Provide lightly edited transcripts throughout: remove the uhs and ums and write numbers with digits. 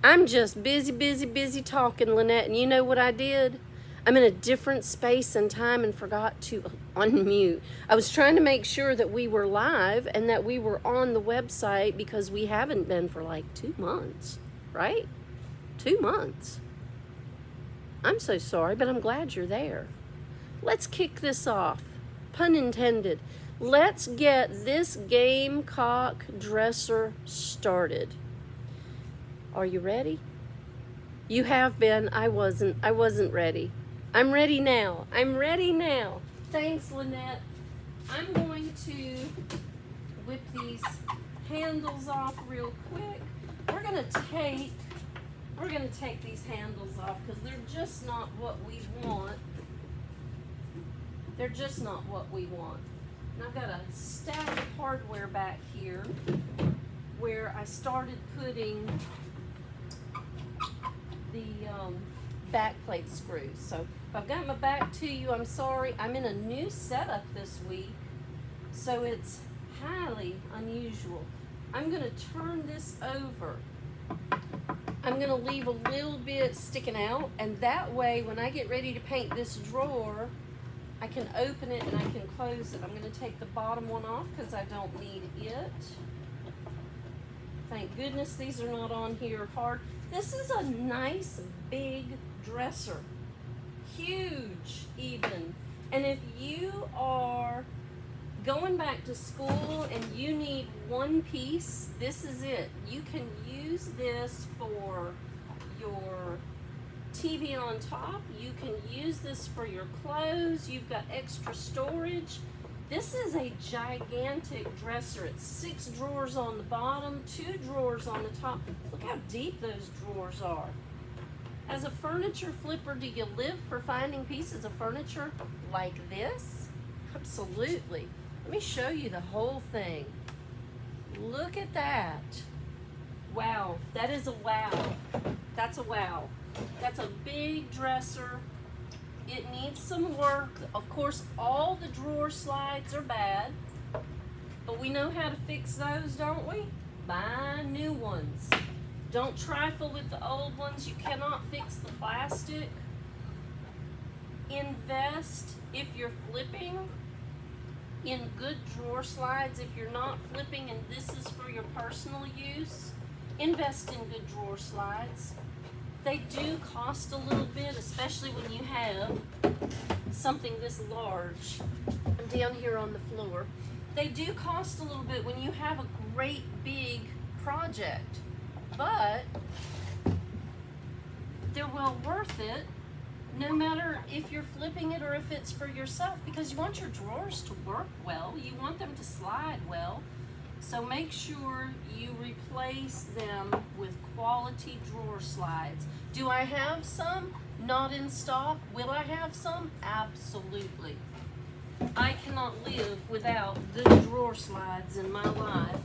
I'm just busy talking, Lynette, and you know what I did? I'm in a different space and time and forgot to unmute. I was trying to make sure that we were live and that we were on the website because we haven't been for like 2 months, right? 2 months. I'm so sorry, but I'm glad you're there. Let's kick this off. Pun intended. Let's get this Gamecock dresser started. Are you ready? You have been. I wasn't ready. I'm ready now. Thanks, Lynette. I'm going to whip these handles off real quick. We're gonna take these handles off because they're just not what we want. And I've got a stack of hardware back here where I started putting the back plate screws. So if I've got my back to you, I'm sorry. I'm in a new setup this week, so it's highly unusual. I'm gonna turn this over. I'm gonna leave a little bit sticking out, and that way when I get ready to paint this drawer, I can open it and I can close it. I'm gonna take the bottom one off because I don't need it. Thank goodness these are not on here hard. This is a nice big dresser, huge even. And if you are going back to school and you need one piece, this is it. You can use this for your TV on top. You can use this for your clothes. You've got extra storage. This is a gigantic dresser. It's 6 drawers on the bottom, 2 drawers on the top. Look how deep those drawers are. As a furniture flipper, do you live for finding pieces of furniture like this? Absolutely. Let me show you the whole thing. Look at that. Wow, that is a wow. That's a wow. That's a big dresser. It needs some work. Of course, all the drawer slides are bad, but we know how to fix those, don't we? Buy new ones. Don't trifle with the old ones. You cannot fix the plastic. Invest, if you're flipping, in good drawer slides. If you're not flipping and this is for your personal use, invest in good drawer slides. They do cost a little bit, especially when you have something this large. I'm down here on the floor. They do cost a little bit when you have a great big project, but they're well worth it, no matter if you're flipping it or if it's for yourself, because you want your drawers to work well. You want them to slide well. So make sure you replace them with quality drawer slides. Do I have some? Not in stock. Will I have some? Absolutely. I cannot live without good drawer slides in my life.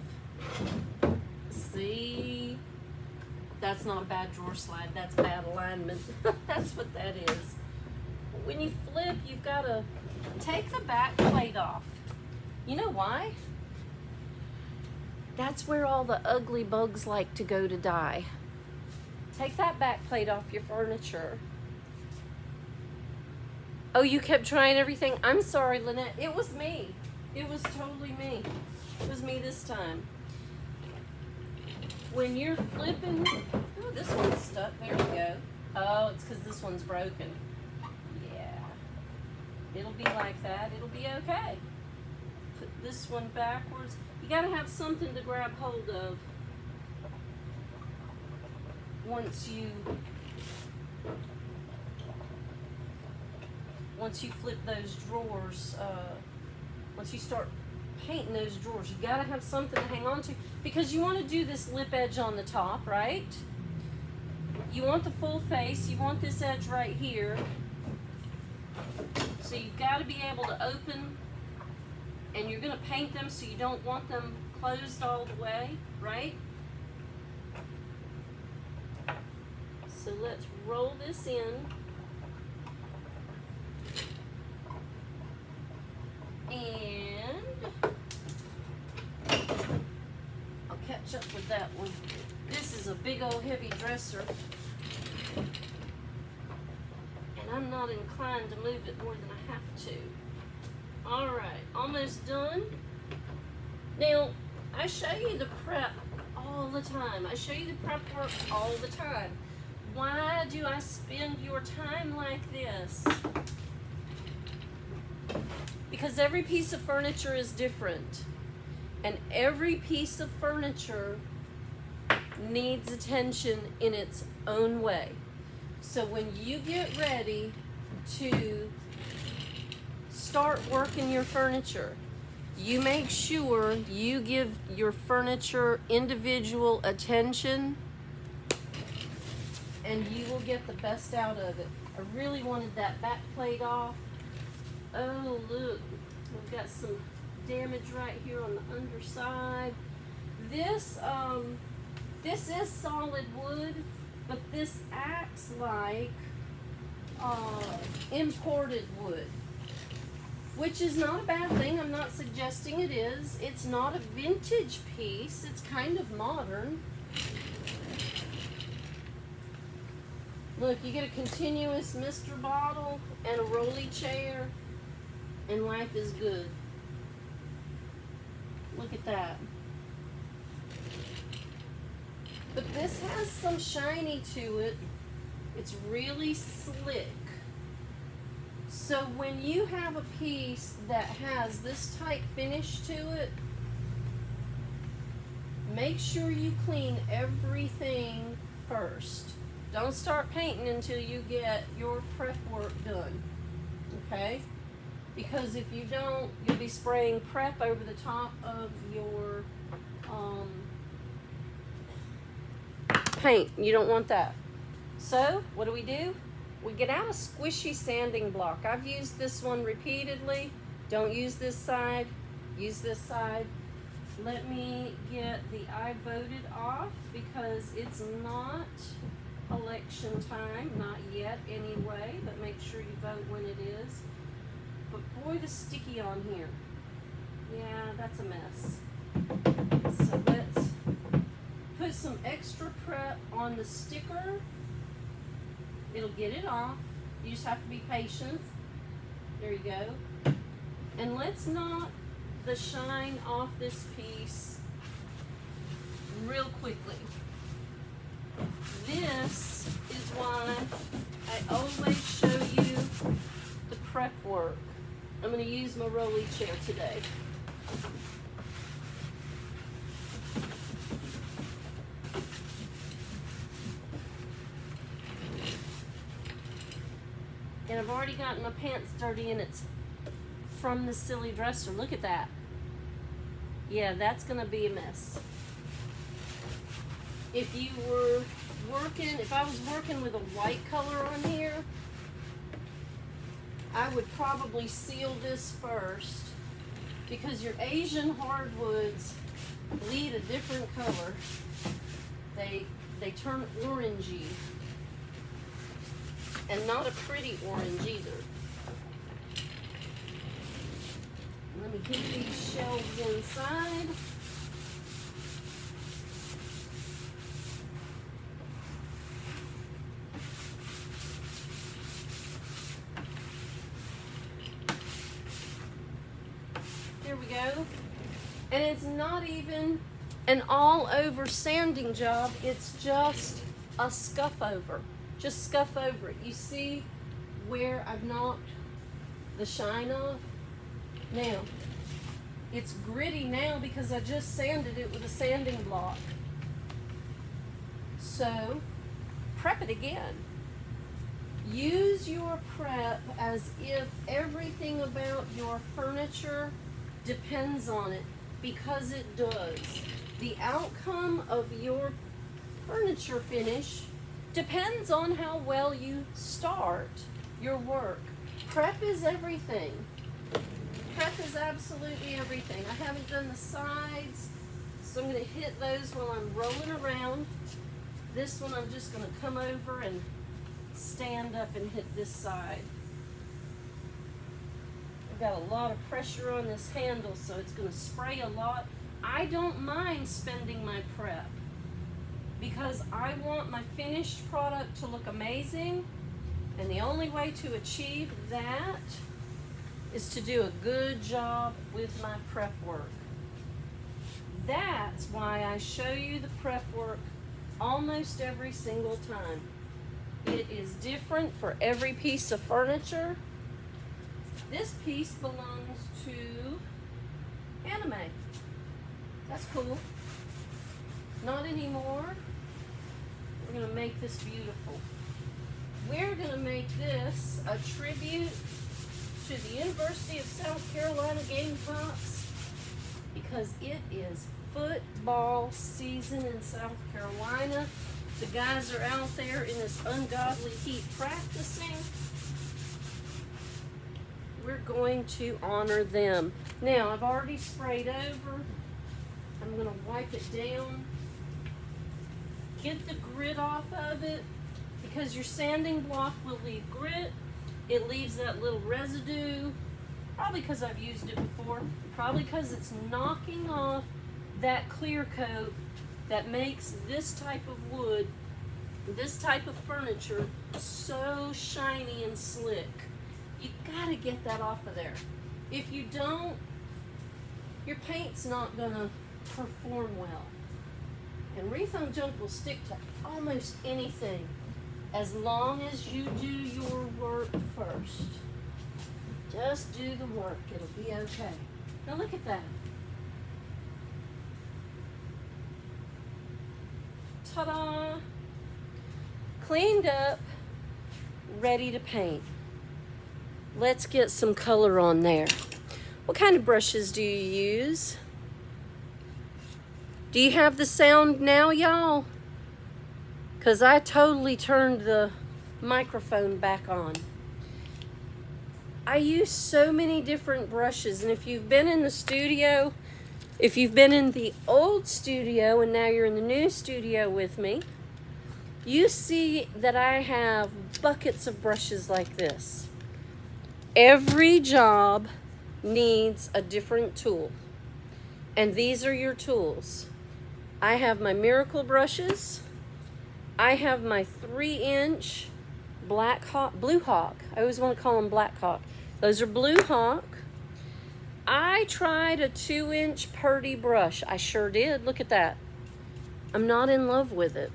See? That's not a bad drawer slide. That's bad alignment. That's what that is. When you flip, you've got to take the back plate off. You know why? That's where all the ugly bugs like to go to die. Take that back plate off your furniture. Oh, you kept trying everything? I'm sorry, Lynette. It was me. It was totally me. It was me this time. When you're flipping, oh, this one's stuck. There we go. Oh, it's because this one's broken. Yeah. It'll be like that. It'll be okay. Put this one backwards. You gotta have something to grab hold of once you flip those drawers. Once you start painting those drawers, you gotta have something to hang on to, because you want to do this lip edge on the top, right? You want the full face. You want this edge right here. So you've got to be able to open, and you're going to paint them, so you don't want them closed all the way, right? So let's roll this in. And I'll catch up with that one. This is a big old heavy dresser. And I'm not inclined to move it more than I have to. Alright, almost done. Now, I show you the prep all the time. I show you the prep work all the time. Why do I spend your time like this? Because every piece of furniture is different. And every piece of furniture needs attention in its own way. So when you get ready to start working your furniture, you make sure you give your furniture individual attention, and you will get the best out of it. I really wanted that back plate off. Oh, look, we've got some damage right here on the underside. This is solid wood, but this acts like imported wood, which is not a bad thing. I'm not suggesting it is. It's not a vintage piece. It's kind of modern. Look, you get a continuous Mr. bottle and a rolly chair, and life is good. Look at that. But this has some shiny to it. It's really slick. So when you have a piece that has this type finish to it, make sure you clean everything first. Don't start painting until you get your prep work done, okay? Because if you don't, you'll be spraying prep over the top of your paint. You don't want that. So what do? We get out a squishy sanding block. I've used this one repeatedly. Don't use this side, use this side. Let me get the I voted off because it's not election time, not yet anyway, but make sure you vote when it is. But boy, the sticky on here. Yeah, that's a mess. So let's put some extra prep on the sticker. It'll get it off. You just have to be patient. There you go. And let's knock the shine off this piece real quickly. This is why I always show you the prep work. I'm going to use my rolly chair today. And I've already gotten my pants dirty, and it's from the silly dresser. Look at that. Yeah, that's going to be a mess. If you were working, if I was working with a white color on here, I would probably seal this first, because your Asian hardwoods bleed a different color. They turn orangey, and not a pretty orange either. Let me get these shelves inside. There we go. And it's not even an all-over sanding job. It's just a scuff over. Just scuff over it. You see where I've knocked the shine off? Now, it's gritty now because I just sanded it with a sanding block. So, prep it again. Use your prep as if everything about your furniture depends on it, because it does. The outcome of your furniture finish depends on how well you start your work. Prep is everything. Prep is absolutely everything. I haven't done the sides, so I'm going to hit those while I'm rolling around. This one I'm just going to come over and stand up and hit this side. I've got a lot of pressure on this handle, so it's going to spray a lot. I don't mind spending my prep. because I want my finished product to look amazing, and the only way to achieve that is to do a good job with my prep work. That's why I show you the prep work almost every single time. It is different for every piece of furniture. This piece belongs to Anime. That's cool. Not anymore. We're going to make this beautiful. We're going to make this a tribute to the University of South Carolina Gamecocks, because it is football season in South Carolina. The guys are out there in this ungodly heat practicing. We're going to honor them. Now, I've already sprayed over. I'm going to wipe it down. Get the grit off of it, because your sanding block will leave grit. It leaves that little residue, probably because I've used it before, probably because it's knocking off that clear coat that makes this type of wood, this type of furniture, so shiny and slick. You gotta get that off of there. If you don't, your paint's not gonna perform well. And Rethunk Junk will stick to almost anything as long as you do your work first. Just do the work, it'll be okay. Now look at that. Ta-da! Cleaned up, ready to paint. Let's get some color on there. What kind of brushes do you use? Do you have the sound now, y'all? Because I totally turned the microphone back on. I use so many different brushes, and if you've been in the studio, if you've been in the old studio and now you're in the new studio with me, you see that I have buckets of brushes like this. Every job needs a different tool, and these are your tools. I have my Miracle brushes. I have my 3-inch Blue Hawk. I always want to call them Black Hawk. Those are Blue Hawk. I tried a 2-inch Purdy brush. I sure did. Look at that. I'm not in love with it.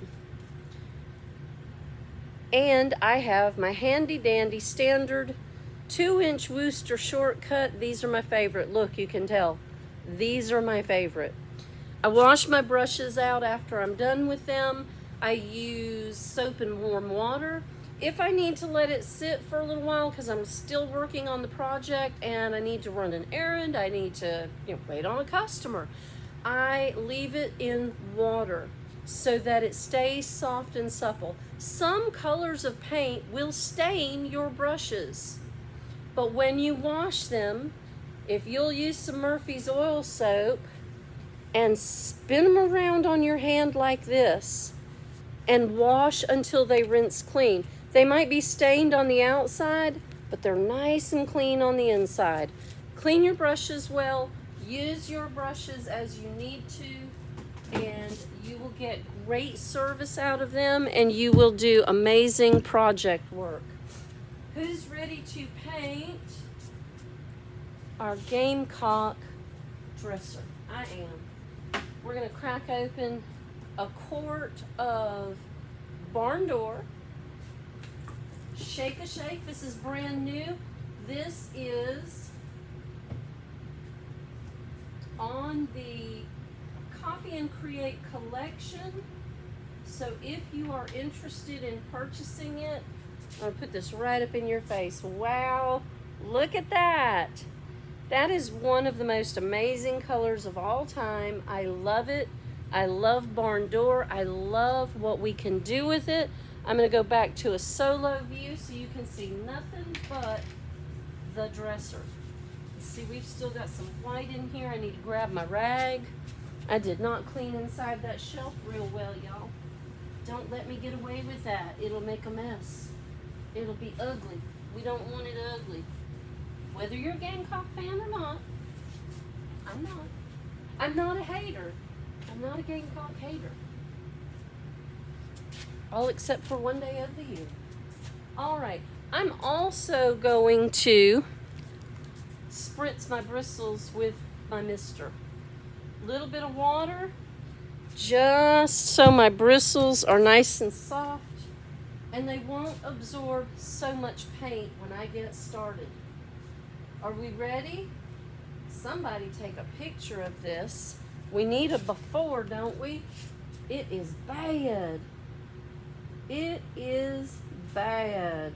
And I have my handy dandy standard 2-inch Wooster Shortcut. These are my favorite. Look, you can tell. These are my favorite. I wash my brushes out after I'm done with them. I use soap and warm water. If I need to let it sit for a little while because I'm still working on the project and I need to run an errand, I need to wait on a customer, I leave it in water so that it stays soft and supple. Some colors of paint will stain your brushes, but when you wash them, if you'll use some Murphy's oil soap and spin them around on your hand like this and wash until they rinse clean. They might be stained on the outside, but they're nice and clean on the inside. Clean your brushes well, use your brushes as you need to, and you will get great service out of them, and you will do amazing project work. Who's ready to paint our Gamecock dresser? I am. We're gonna crack open a quart of barn door. Shake a shake. This is brand new. This is on the Copy and Create collection. So if you are interested in purchasing it, I'm gonna put this right up in your face. Wow, look at that. That is one of the most amazing colors of all time. I love it. I love barn door. I love what we can do with it. I'm going to go back to a solo view so you can see nothing but the dresser. See, we've still got some white in here. I need to grab my rag. I did not clean inside that shelf real well, y'all. Don't let me get away with that. It'll make a mess. It'll be ugly. We don't want it ugly. Whether you're a Gamecock fan or not, I'm not. I'm not a hater. I'm not a Gamecock hater. all except for one day of the year. All right, I'm also going to spritz my bristles with my mister. Little bit of water, just so my bristles are nice and soft and they won't absorb so much paint when I get started. Are we ready? Somebody take a picture of this. We need a before, don't we? It is bad. It is bad.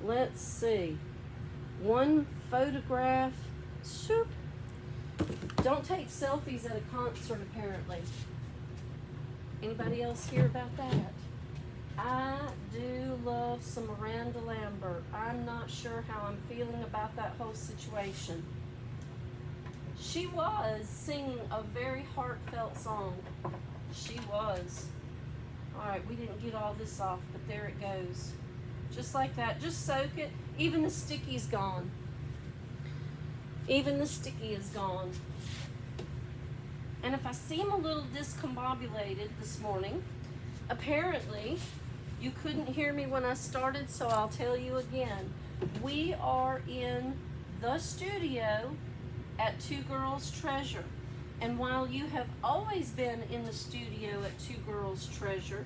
Let's see. One photograph. Shoop. Don't take selfies at a concert, apparently. Anybody else hear about that? I do love some Miranda Lambert. I'm not sure how I'm feeling about that whole situation. She was singing a very heartfelt song. She was. All right, we didn't get all this off, but there it goes. Just like that. Just soak it. Even the sticky's gone. Even the sticky is gone. And if I seem a little discombobulated this morning, apparently you couldn't hear me when I started, so I'll tell you again. We are in the studio at Two Girls Treasure. And while you have always been in the studio at Two Girls Treasure,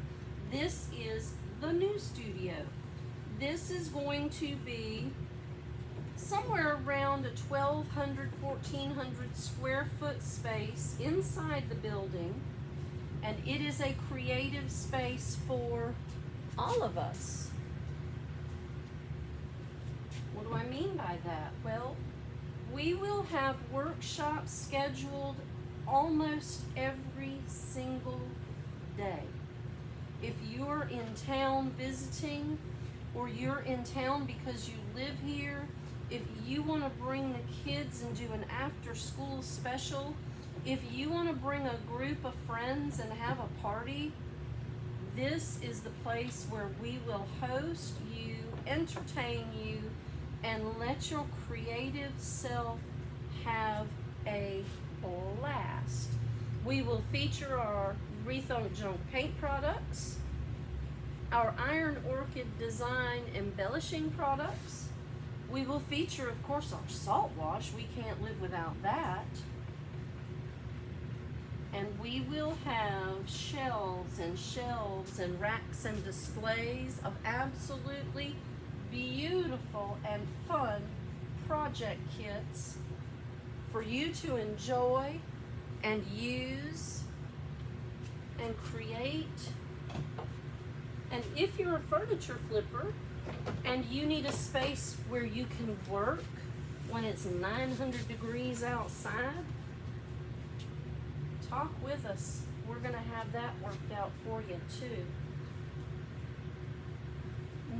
this is the new studio. This is going to be somewhere around a 1,200, 1,400 square foot space inside the building. And it is a creative space for all of us. What do I mean by that? Well, we will have workshops scheduled almost every single day. If you're in town visiting, or you're in town because you live here, if you want to bring the kids and do an after-school special, if you want to bring a group of friends and have a party, this is the place where we will host you, entertain you, and let your creative self have a blast. We will feature our Rethunk Junk paint products, our Iron Orchid design embellishing products. We will feature, of course, our salt wash. We can't live without that. And we will have shelves and racks and displays of absolutely beautiful and fun project kits for you to enjoy and use and create. And if you're a furniture flipper and you need a space where you can work when it's 900 degrees outside, talk with us. We're going to have that worked out for you too.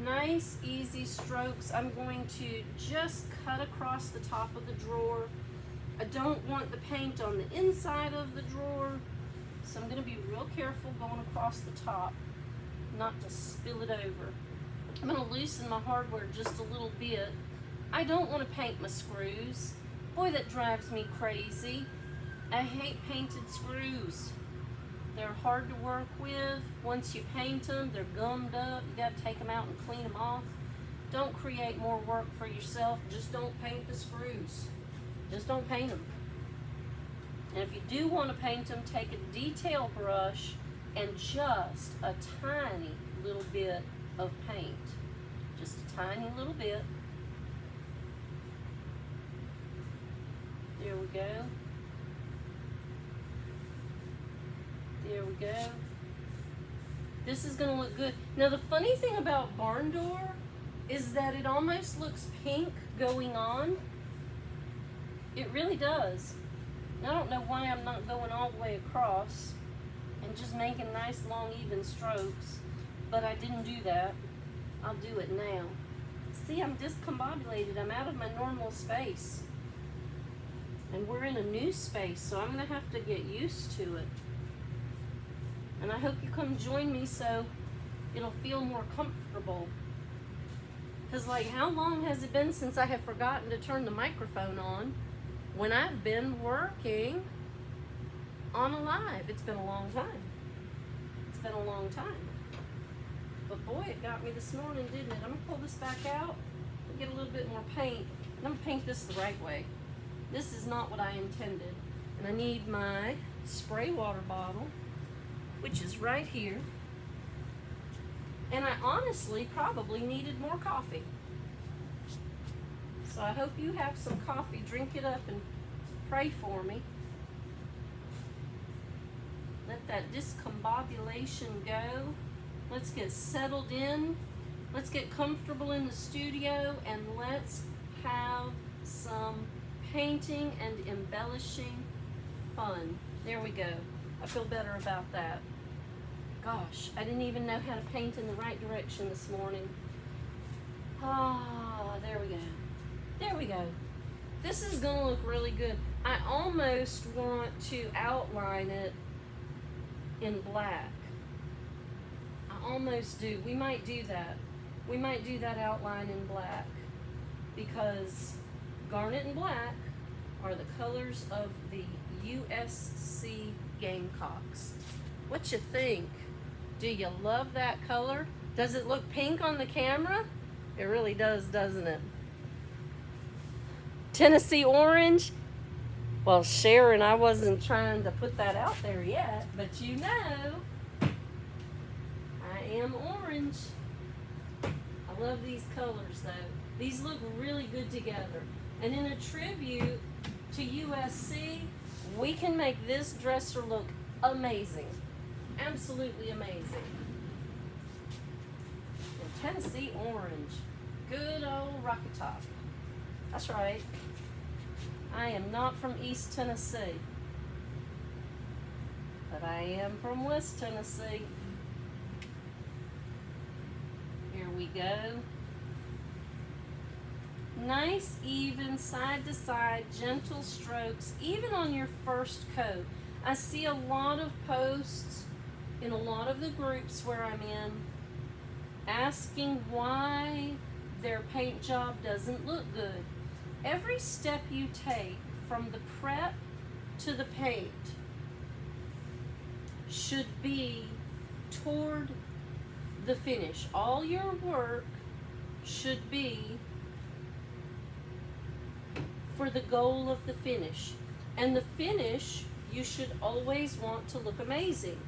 Nice, easy strokes. I'm going to just cut across the top of the drawer. I don't want the paint on the inside of the drawer, so I'm going to be real careful going across the top, not to spill it over. I'm going to loosen my hardware just a little bit. I don't want to paint my screws. Boy, that drives me crazy. I hate painted screws. They're hard to work with. Once you paint them, they're gummed up. You got to take them out and clean them off. Don't create more work for yourself. Just don't paint the screws. Just don't paint them. And if you do want to paint them, take a detail brush and just a tiny little bit of paint. Just a tiny little bit. There we go. There we go. This is going to look good. Now the funny thing about barn door is that it almost looks pink going on. It really does. I don't know why I'm not going all the way across and just making nice long even strokes, but I didn't do that. I'll do it now. See, I'm discombobulated. I'm out of my normal space. And we're in a new space, so I'm going to have to get used to it. And I hope you come join me so it'll feel more comfortable. Because, like, how long has it been since I have forgotten to turn the microphone on when I've been working on a live? It's been a long time. It's been a long time. But boy, it got me this morning, didn't it? I'm gonna pull this back out and get a little bit more paint. And I'm gonna paint this the right way. This is not what I intended. And I need my spray water bottle, which is right here. And I honestly probably needed more coffee. So I hope you have some coffee. Drink it up and pray for me. Let that discombobulation go. Let's get settled in. Let's get comfortable in the studio, and let's have some painting and embellishing fun. There we go. I feel better about that. Gosh, I didn't even know how to paint in the right direction this morning. Ah, there we go. There we go. This is gonna look really good. I almost want to outline it in black. I almost do. We might do that. We might do that outline in black, because garnet and black are the colors of the USC Gamecocks. What you think? Do you love that color? Does it look pink on the camera? It really does, doesn't it? Tennessee orange. Well, Sharon, I wasn't trying to put that out there yet, but you know, I am orange. I love these colors though. These look really good together. And in a tribute to USC, we can make this dresser look amazing. Absolutely amazing. And Tennessee orange. Good old Rocky Top. That's right. I am not from East Tennessee, but I am from West Tennessee. Here we go. Nice, even, side to side, gentle strokes, even on your first coat. I see a lot of posts in a lot of the groups where I'm in asking why their paint job doesn't look good. Every step you take from the prep to the paint should be toward the finish. All your work should be for the goal of the finish. And the finish, you should always want to look amazing.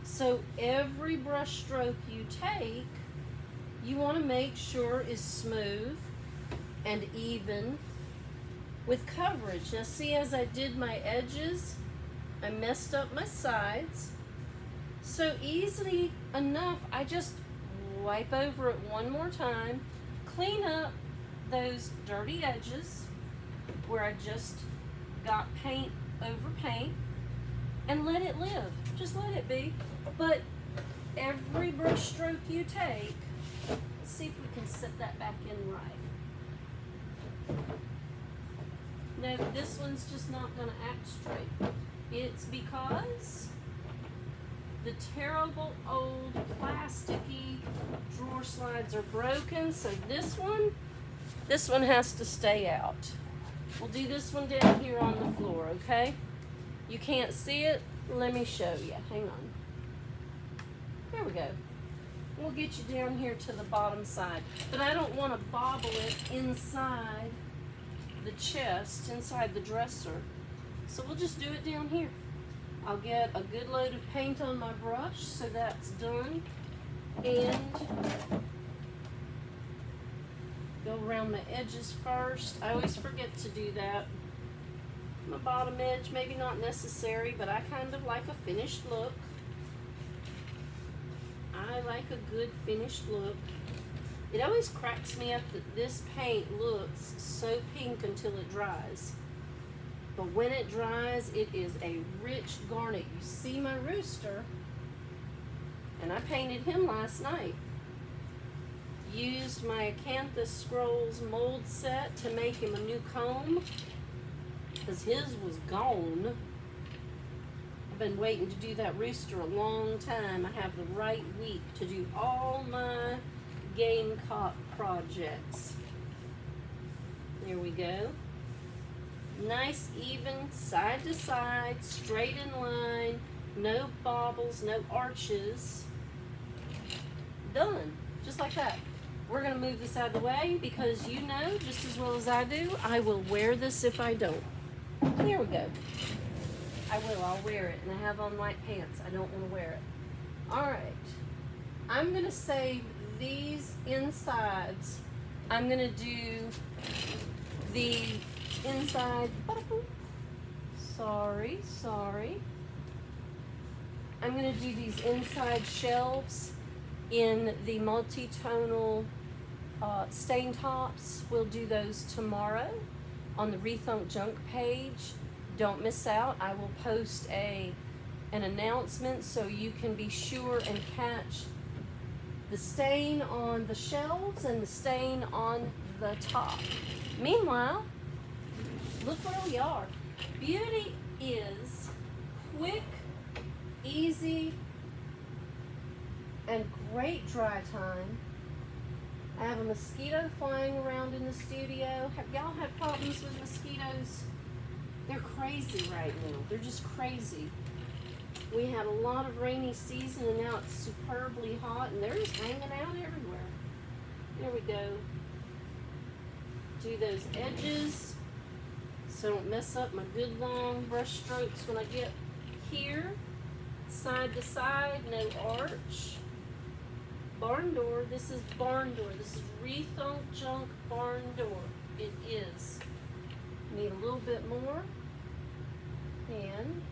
So every brush stroke you take, you want to make sure is smooth and even with coverage. Now see, as I did my edges, I messed up my sides. So easily enough, I just wipe over it one more time, clean up those dirty edges where I just got paint over paint, and let it live. Just let it be. But every brush stroke you take, let's see if we can set that back in right. No, this one's just not going to act straight. It's because the terrible old plasticky drawer slides are broken, so this one has to stay out. We'll do this one down here on the floor, okay? You can't see it. Let me show you. Hang on. There we go. We'll get you down here to the bottom side. But I don't want to bobble it inside the chest, inside the dresser. So we'll just do it down here. I'll get a good load of paint on my brush, so that's done. And go around the edges first. I always forget to do that. My bottom edge, maybe not necessary, but I kind of like a finished look. I like a good finished look. It always cracks me up that this paint looks so pink until it dries. But when it dries, it is a rich garnet. You see my rooster, and I painted him last night. Used my Acanthus Scrolls mold set to make him a new comb, because his was gone. I've been waiting to do that rooster a long time. I have the right week to do all my Gamecock projects. There we go. Nice, even, side to side, straight in line, no bobbles, no arches. Done. Just like that. We're gonna move this out of the way because you know just as well as I do, I will wear this if I don't. There we go. I will, I'll wear it, and I have on white pants. I don't wanna wear it. All right, I'm gonna save these insides. I'm gonna do the inside, sorry. I'm gonna do these inside shelves in the multi-tonal stain tops. We'll do those tomorrow on the Rethunk Junk page. Don't miss out. I will post an announcement so you can be sure and catch the stain on the shelves and the stain on the top. Meanwhile, look where we are. Beauty is quick, easy, and great dry time. I have a mosquito flying around in the studio. Have y'all had problems with mosquitoes? They're crazy right now. They're just crazy. We had a lot of rainy season and now it's superbly hot and they're just hanging out everywhere. There we go. Do those edges so I don't mess up my good long brush strokes when I get here. Side to side, no arch. Barn door, this is barn door. This is Rethunk Junk barn door. It is. Need a little bit more. And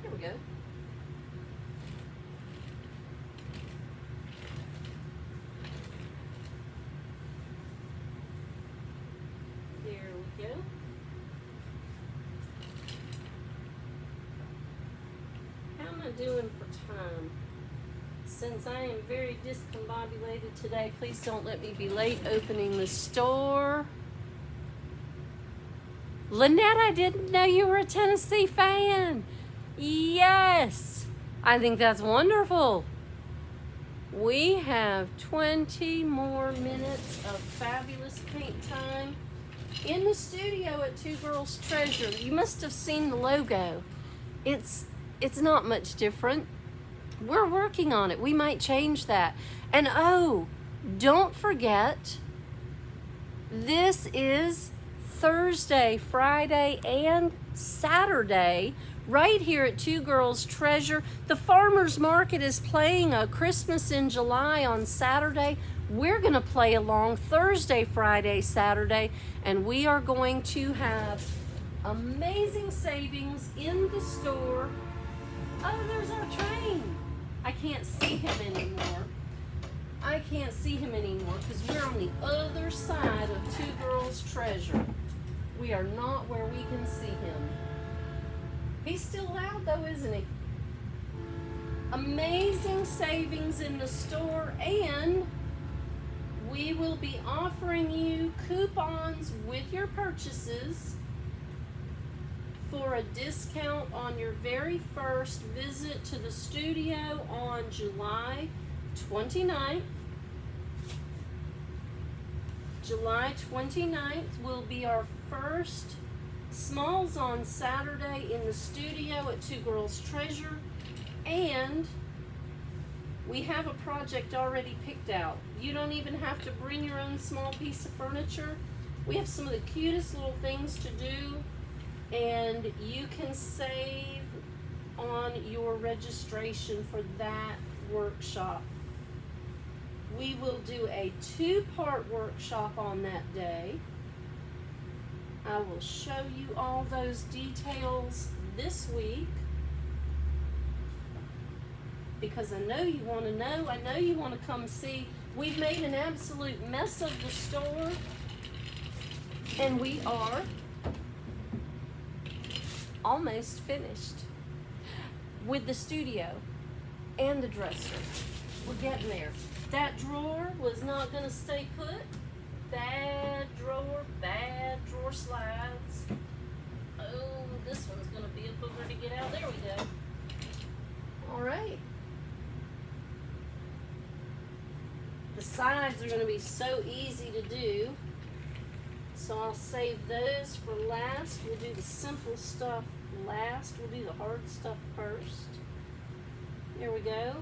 here we go. There we go. How am I doing for time? Since I am very discombobulated today, please don't let me be late opening the store. Lynette, I didn't know you were a Tennessee fan. Yes, I think that's wonderful. We have 20 more minutes of fabulous paint time in the studio at Two Girls Treasure. You must have seen the logo. It's not much different. We're working on it. We might change that. And oh, don't forget, this is Thursday, Friday, and Saturday right here at Two Girls Treasure. The Farmers Market is playing a Christmas in July on Saturday. We're going to play along Thursday, Friday, Saturday, and we are going to have amazing savings in the store. Oh, there's our train. I can't see him anymore. I can't see him anymore because we're on the other side of Two Girls Treasure. We are not where we can see him. He's still loud though, isn't he? Amazing savings in the store, and we will be offering you coupons with your purchases for a discount on your very first visit to the studio on July 29th. July 29th will be our first smalls on Saturday in the studio at Two Girls Treasure, and we have a project already picked out. You don't even have to bring your own small piece of furniture. We have some of the cutest little things to do, and you can save on your registration for that workshop. We will do a 2-part workshop on that day. I will show you all those details this week because I know you want to know. I know you want to come see. We've made an absolute mess of the store, and we are almost finished with the studio and the dresser. We're getting there. That drawer was not going to stay put. Bad drawer slides. Oh, this one's going to be a booger to get out. There we go. All right. The sides are going to be so easy to do, so I'll save those for last. We'll do the simple stuff last. We'll do the hard stuff first. There we go.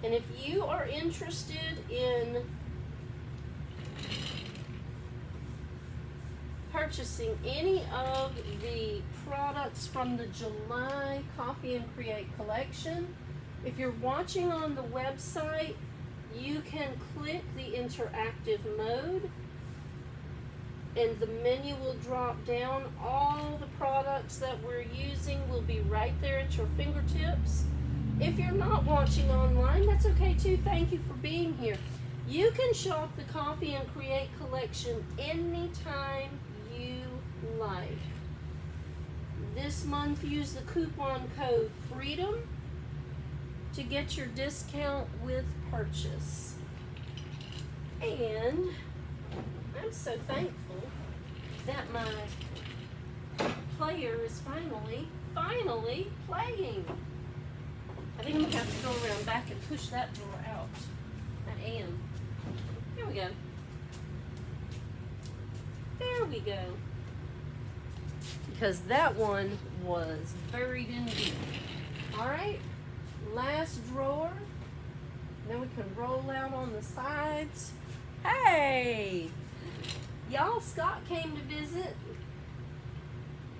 And if you are interested in purchasing any of the products from the July Coffee and Create collection, if you're watching on the website, you can click the interactive mode and the menu will drop down. All the products that we're using will be right there at your fingertips. If you're not watching online, that's okay too. Thank you for being here. You can shop the Coffee and Create collection anytime you like. This month, use the coupon code FREEDOM to get your discount with purchase. And I'm so thankful that my player is finally playing. I think I'm gonna have to go around back and push that door out. I am. Here we go. There we go. Because that one was buried in deep. Alright, last drawer. Then we can roll out on the sides. Hey! Y'all, Scott came to visit.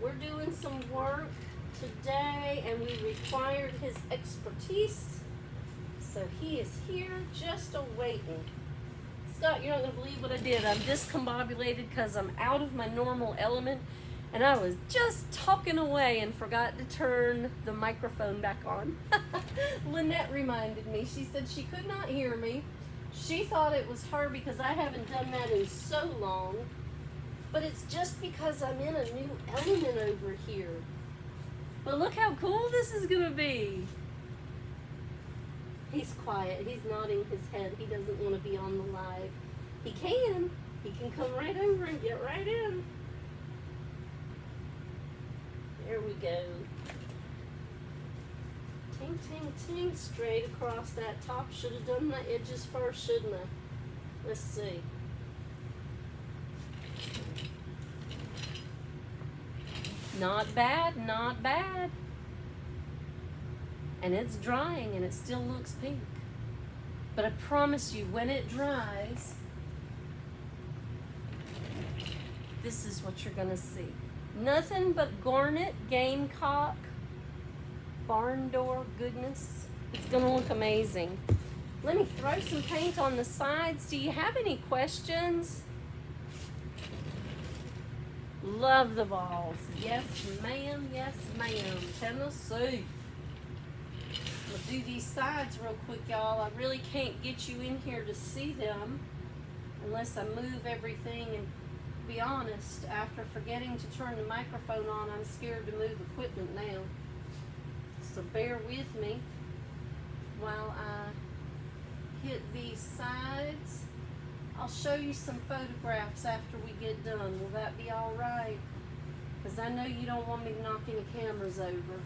We're doing some work today and we required his expertise. So he is here just awaiting. Scott, you're not going to believe what I did. I'm discombobulated because I'm out of my normal element. And I was just talking away and forgot to turn the microphone back on. Lynette reminded me. She said she could not hear me. She thought it was her because I haven't done that in so long. But it's just because I'm in a new element over here. But look how cool this is going to be. He's quiet. He's nodding his head. He doesn't want to be on the live. He can. He can come right over and get right in. There we go. Ting, ting, ting, straight across that top. Should have done the edges first, shouldn't I? Let's see. Not bad, not bad. And it's drying and it still looks pink. But I promise you, when it dries, this is what you're gonna see. Nothing but garnet, gamecock, barn door goodness. It's gonna look amazing. Let me throw some paint on the sides. Do you have any questions? Love the balls. Yes, ma'am. Yes, ma'am. Tennessee. We'll do these sides real quick, y'all. I really can't get you in here to see them unless I move everything. And to be honest, after forgetting to turn the microphone on, I'm scared to move equipment now. So bear with me while I hit these sides. I'll show you some photographs after we get done. Will that be all right? Because I know you don't want me knocking the cameras over.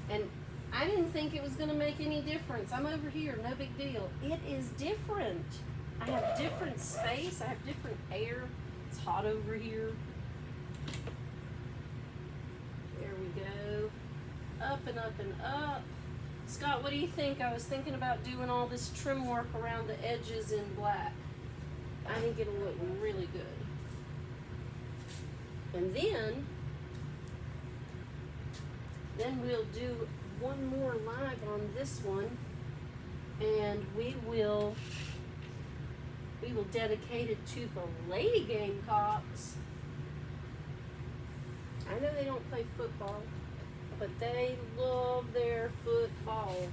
And I didn't think it was going to make any difference. I'm over here, no big deal. It is different. I have different space. I have different air. It's hot over here. There we go. Up and up and up. Scott, what do you think? I was thinking about doing all this trim work around the edges in black. I think it'll look really good. And then we'll do one more live on this one, and we will dedicate it to the Lady Gamecocks. I know they don't play football, but they love their football.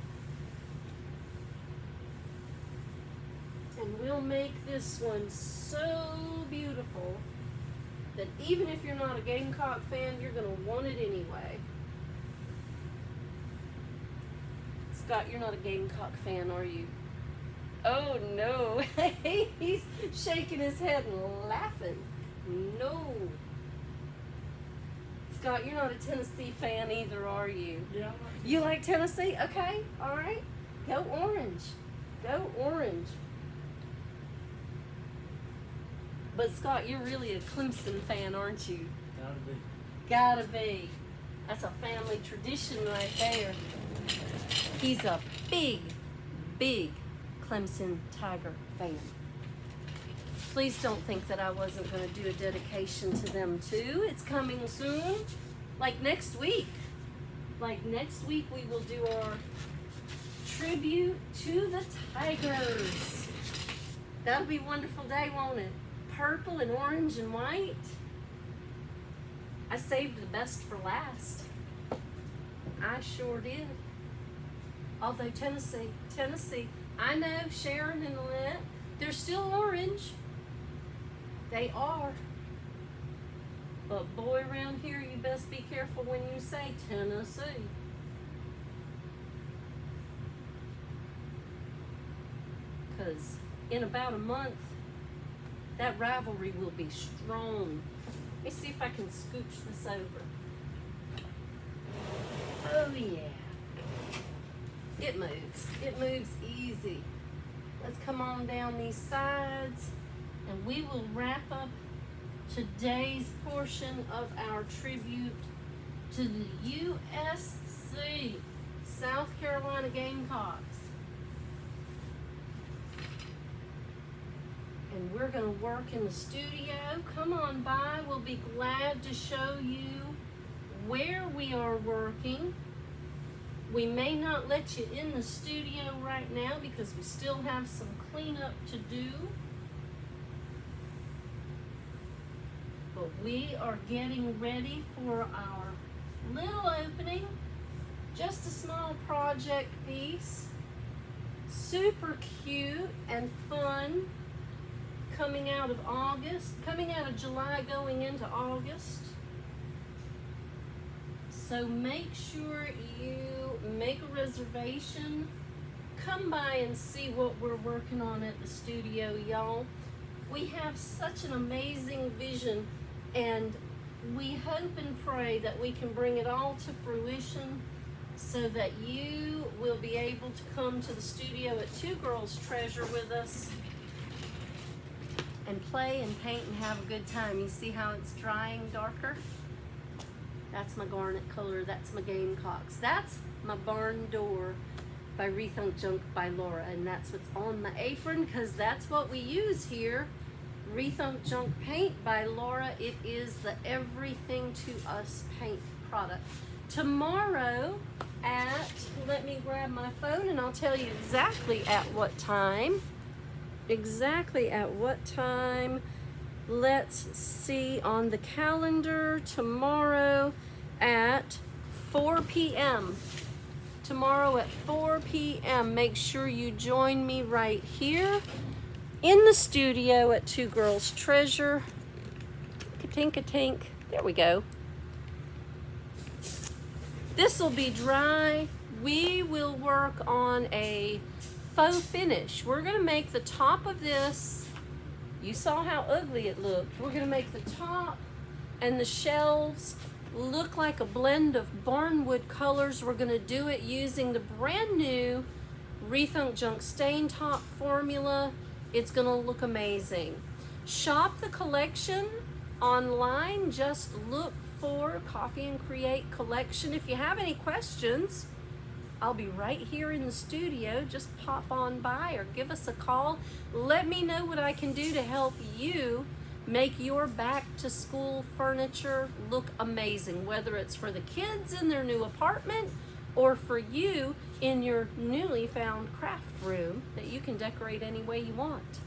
And we'll make this one so beautiful that even if you're not a Gamecock fan, you're going to want it anyway. Scott, you're not a Gamecock fan, are you? Oh, no. He's shaking his head and laughing. No. Scott, you're not a Tennessee fan either, are you? Yeah. You like Tennessee? Okay, all right. Go orange. Go orange. But Scott, you're really a Clemson fan, aren't you? Gotta be. Gotta be. That's a family tradition right there. He's a big, big Clemson Tiger fan. Please don't think that I wasn't going to do a dedication to them too. It's coming soon. Like next week. Like next week we will do our tribute to the Tigers. That'll be a wonderful day, won't it? Purple and orange and white. I saved the best for last. I sure did. Although Tennessee, I know Sharon and Lynette, they're still orange. They are. But boy, around here, you best be careful when you say Tennessee. Because in about a month, that rivalry will be strong. Let me see if I can scooch this over. Oh yeah. It moves. It moves easy. Let's come on down these sides and we will wrap up today's portion of our tribute to the USC, South Carolina Gamecocks. And we're going to work in the studio. Come on by. We'll be glad to show you where we are working. We may not let you in the studio right now because we still have some cleanup to do. But we are getting ready for our little opening. Just a small project piece. Super cute and fun. Coming out of July going into August. So make sure you make a reservation. Come by and see what we're working on at the studio, y'all. We have such an amazing vision, and we hope and pray that we can bring it all to fruition so that you will be able to come to the studio at Two Girls Treasure with us and play and paint and have a good time. You see how it's drying darker? That's my garnet color. That's my Gamecocks. That's my barn door by Rethunk Junk by Laura. And that's what's on my apron because that's what we use here. Rethunk Junk paint by Laura. It is the everything to us paint product. Tomorrow let me grab my phone and I'll tell you exactly at what time. Let's see on the calendar. Tomorrow at 4 p.m. Tomorrow at 4 p.m. Make sure you join me right here in the studio at Two Girls Treasure. Tink-a-tink. There we go. This will be dry. We will work on a faux finish. We're going to make the top of this. You saw how ugly it looked. We're going to make the top and the shelves look like a blend of barnwood colors. We're going to do it using the brand new Rethunk Junk Stain Top formula. It's going to look amazing. Shop the collection online. Just look for Coffee and Create collection. If you have any questions, I'll be right here in the studio. Just pop on by or give us a call. Let me know what I can do to help you make your back to school furniture look amazing, whether it's for the kids in their new apartment or for you in your newly found craft room that you can decorate any way you want.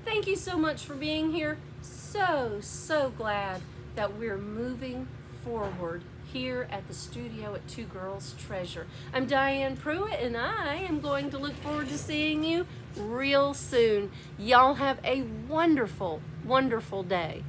Thank you so much for being here. So glad that we're moving forward here at the studio at Two Girls Treasure. I'm Diane Pruitt and I am going to look forward to seeing you real soon. Y'all have a wonderful, wonderful day.